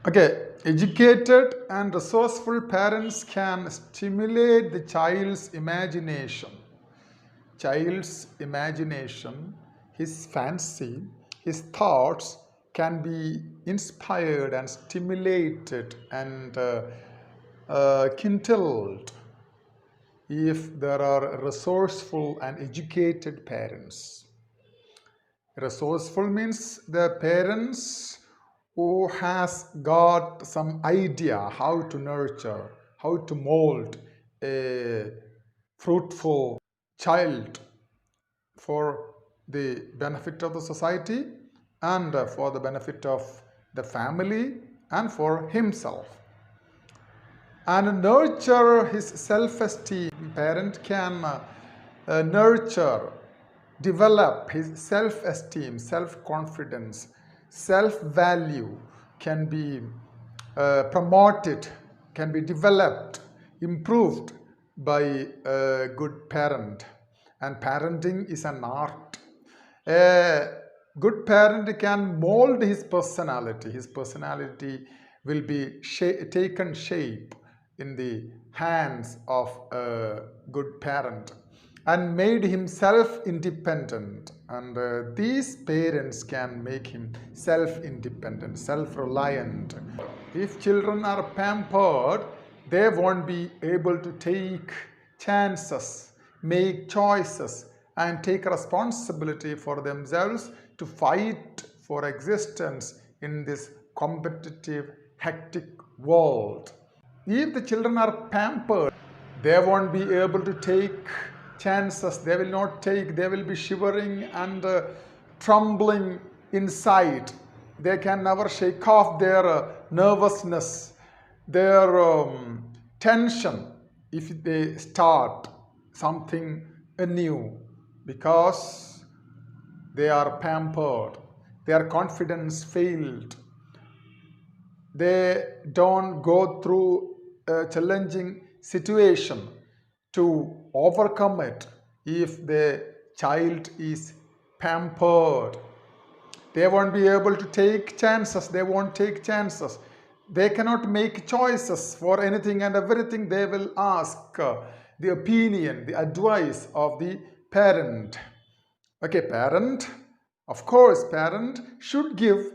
Okay, educated and resourceful parents can stimulate the child's imagination. Child's imagination, his fancy, his thoughts can be inspired and stimulated and kindled if there are resourceful and educated parents. Resourceful means the parents who has got some idea how to nurture, how to mold a fruitful child for the benefit of the society and for the benefit of the family and for himself, and nurture his self-esteem. Parent can nurture, develop his self-esteem, self-confidence, self-value can be promoted, can be developed, improved by a good parent. And parenting is an art. A good parent can mold his personality. His personality will be taken shape in the hands of a good parent and made himself independent. And these parents can make him self-independent, self-reliant. If children are pampered, they won't be able to take chances, make choices, and take responsibility for themselves to fight for existence in this competitive, hectic world. If the children are pampered, they won't be able to take chances. They will not take, they will be shivering and trembling inside. They can never shake off their nervousness, their tension if they start something anew, because they are pampered, their confidence failed, they don't go through a challenging situation to overcome it if the child is pampered. They won't be able to take chances. They won't take chances. They cannot make choices for anything and everything. They will ask the opinion, the advice of the parent. Okay, parent, of course, parent should give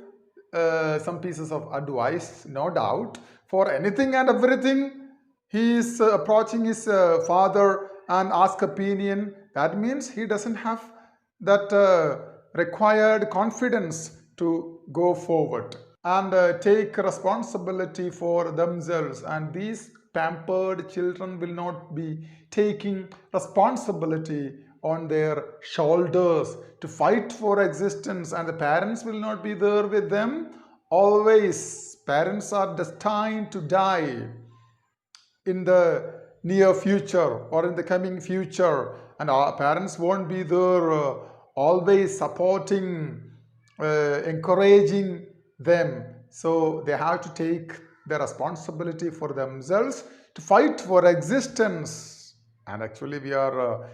some pieces of advice, no doubt, for anything and everything. He is approaching his father and ask opinion. That means he doesn't have that required confidence to go forward and take responsibility for themselves. And these pampered children will not be taking responsibility on their shoulders to fight for existence, and the parents will not be there with them always. Parents are destined to die in the near future or in the coming future, and our parents won't be there always supporting, encouraging them. So they have to take the responsibility for themselves to fight for existence. And actually we are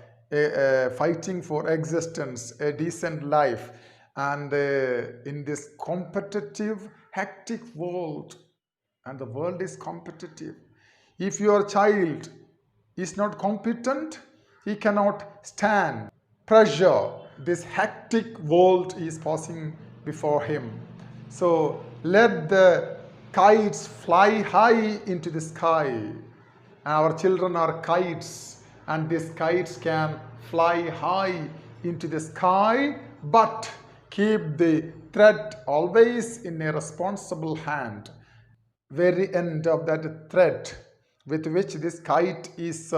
fighting for existence, a decent life. And in this competitive, hectic world, and the world is competitive, if your child is not competent, he cannot stand pressure this hectic world is passing before him. So let the kites fly high into the sky. Our children are kites, and these kites can fly high into the sky, but keep the thread always in a responsible hand. Very end of that thread with which this kite is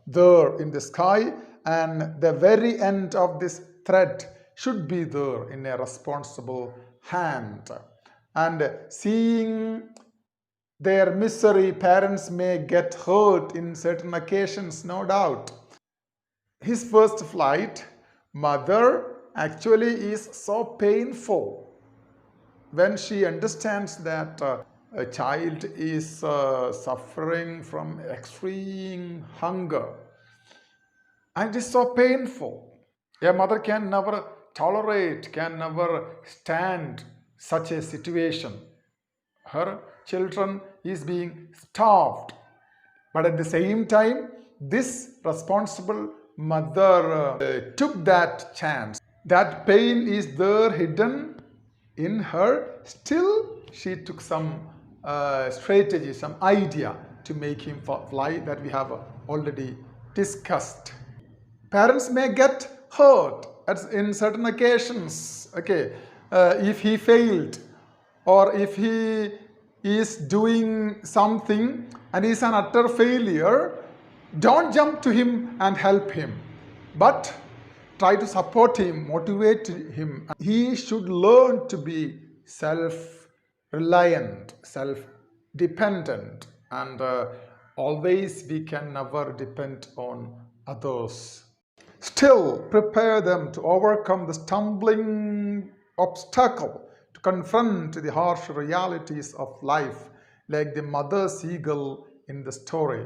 there in the sky, and the very end of this thread should be there in a responsible hand. And seeing their misery, parents may get hurt in certain occasions, no doubt. His first flight, mother, actually is so painful when she understands that a child is suffering from extreme hunger, and it is so painful. A mother can never tolerate, can never stand such a situation. Her children is being starved. But at the same time, this responsible mother took that chance. That pain is there hidden in her. Still, she took some strategy, some idea to make him fly that we have already discussed. Parents may get hurt in certain occasions. Okay, if he failed or if he is doing something and is an utter failure, don't jump to him and help him, but try to support him, motivate him. He should learn to be self-reliant, self-dependent, and always we can never depend on others. Still, prepare them to overcome the stumbling obstacle, to confront the harsh realities of life, like the mother seagull in the story.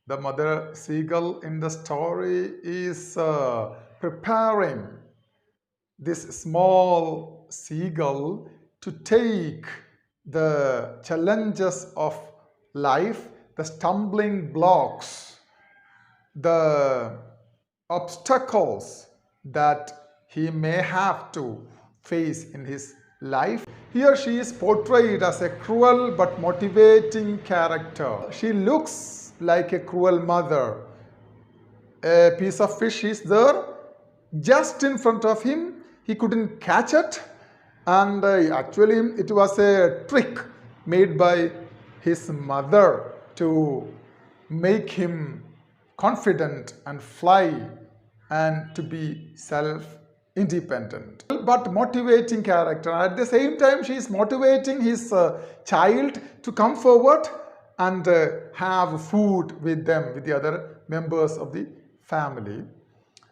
The mother seagull in the story is preparing this small seagull to take the challenges of life, the stumbling blocks, the obstacles that he may have to face in his life. Here she is portrayed as a cruel but motivating character. She looks like a cruel mother. A piece of fish is there just in front of him. He couldn't catch it, and actually it was a trick made by his mother to make him confident and fly and to be self-independent. But motivating character. At the same time, she is motivating his child to come forward and have food with them, with the other members of the family.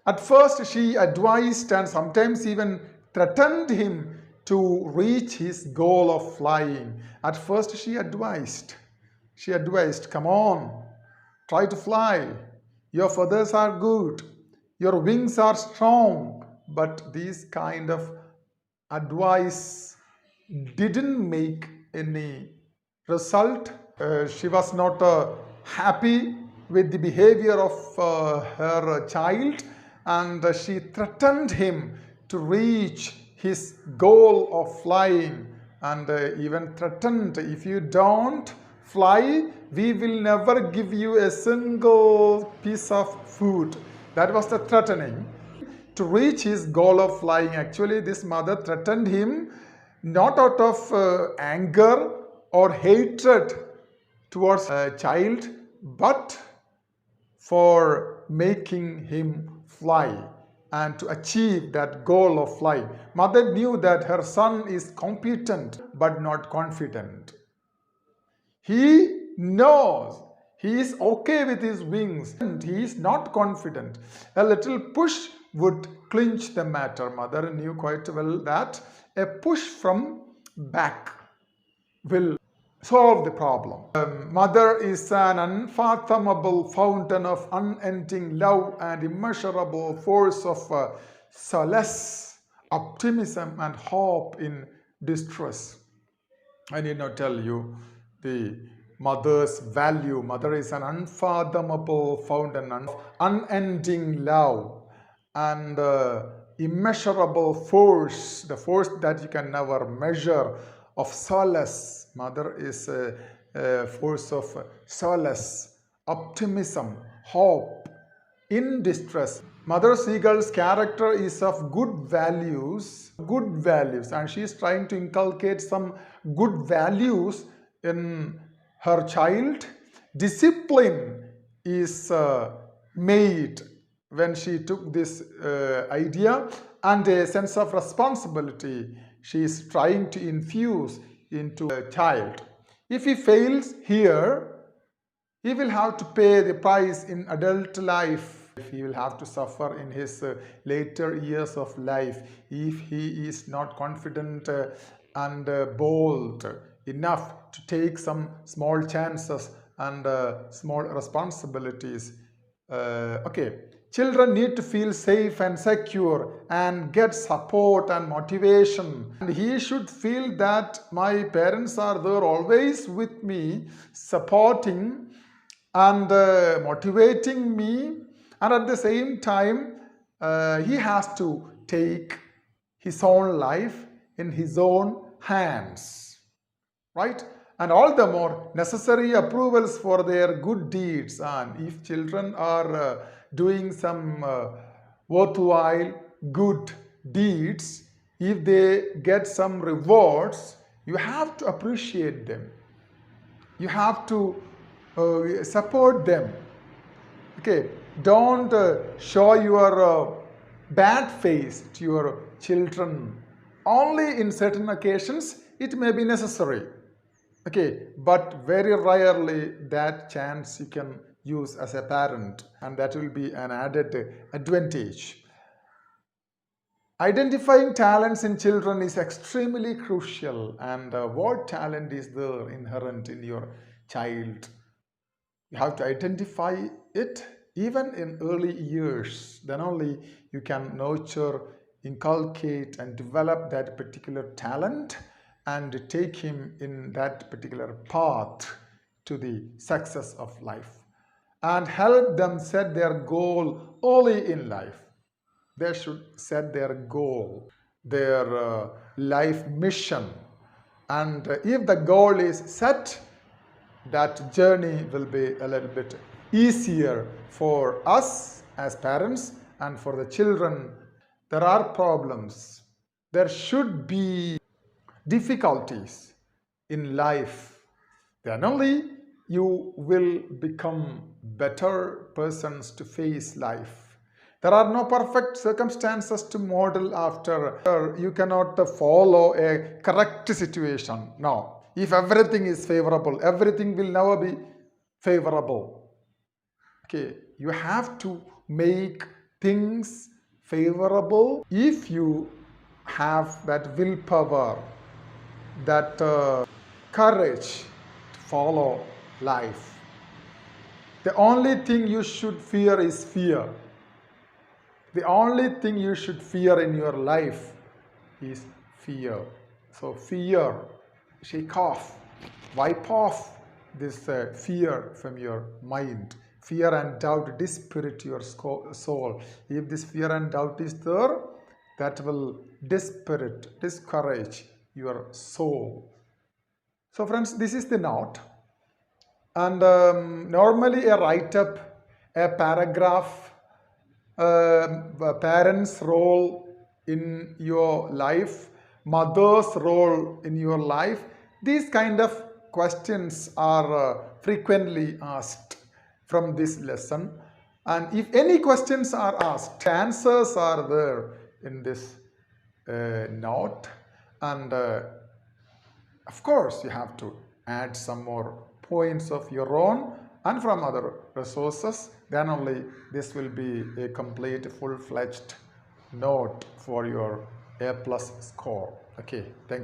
At first, she advised and sometimes even threatened him to reach his goal of flying. At first, she advised, come on, try to fly. Your feathers are good. Your wings are strong. But these kind of advice didn't make any result. She was not happy with the behavior of her child, and she threatened him to reach his goal of flying, and even threatened, if you don't fly, we will never give you a single piece of food. That was the threatening. To reach his goal of flying, actually this mother threatened him not out of anger or hatred towards a child, but for making him fly and to achieve that goal of flying. Mother knew that her son is competent but not confident. He knows he is okay with his wings and he is not confident. A little push would clinch the matter. Mother knew quite well that a push from back will solve the problem. Mother is an unfathomable fountain of unending love and immeasurable force of solace, optimism, and hope in distress. I need not tell you the mother's value. Mother is an unfathomable fountain of unending love and immeasurable force, the force that you can never measure, of solace. Mother is a force of solace, optimism, hope in distress. Mother Seagull's character is of good values, and she is trying to inculcate some good values in her child. Discipline is made when she took this idea, and a sense of responsibility she is trying to infuse into a child. If he fails here, he will have to pay the price in adult life. He will have to suffer in his later years of life if he is not confident and bold enough to take some small chances and small responsibilities. Okay, children need to feel safe and secure and get support and motivation. And he should feel that my parents are there always with me, supporting and motivating me, and at the same time he has to take his own life in his own hands, right? And all the more necessary approvals for their good deeds. And if children are doing some worthwhile good deeds, if they get some rewards, you have to appreciate them, you have to support them. Okay, don't show your bad face to your children. Only in certain occasions it may be necessary. Okay, but very rarely that chance you can use as a parent, and that will be an added advantage. Identifying talents in children is extremely crucial, and what talent is there inherent in your child? You have to identify it even in early years. Then only you can nurture, inculcate, and develop that particular talent and take him in that particular path to the success of life, and help them set their goal early in life. They should set their goal, their life mission, and if the goal is set, that journey will be a little bit easier for us as parents and for the children. There are problems, there should be difficulties in life, then only you will become better persons to face life. There are no perfect circumstances to model after. You cannot follow a correct situation. No. If everything is favorable, everything will never be favorable. Okay, you have to make things favorable if you have that willpower, that courage to follow life. The only thing you should fear is fear. The only thing you should fear in your life is fear. So fear, shake off, wipe off this fear from your mind. Fear and doubt dispirit your soul. If this fear and doubt is there, that will dispirit, discourage your soul. So friends, this is the note. And normally a write-up, a paragraph, parents' role in your life, mother's role in your life, these kind of questions are frequently asked from this lesson. And if any questions are asked, answers are there in this note. And of course, you have to add some more points of your own and from other resources. Then only this will be a complete, full-fledged note for your A+ score. Okay, thank you.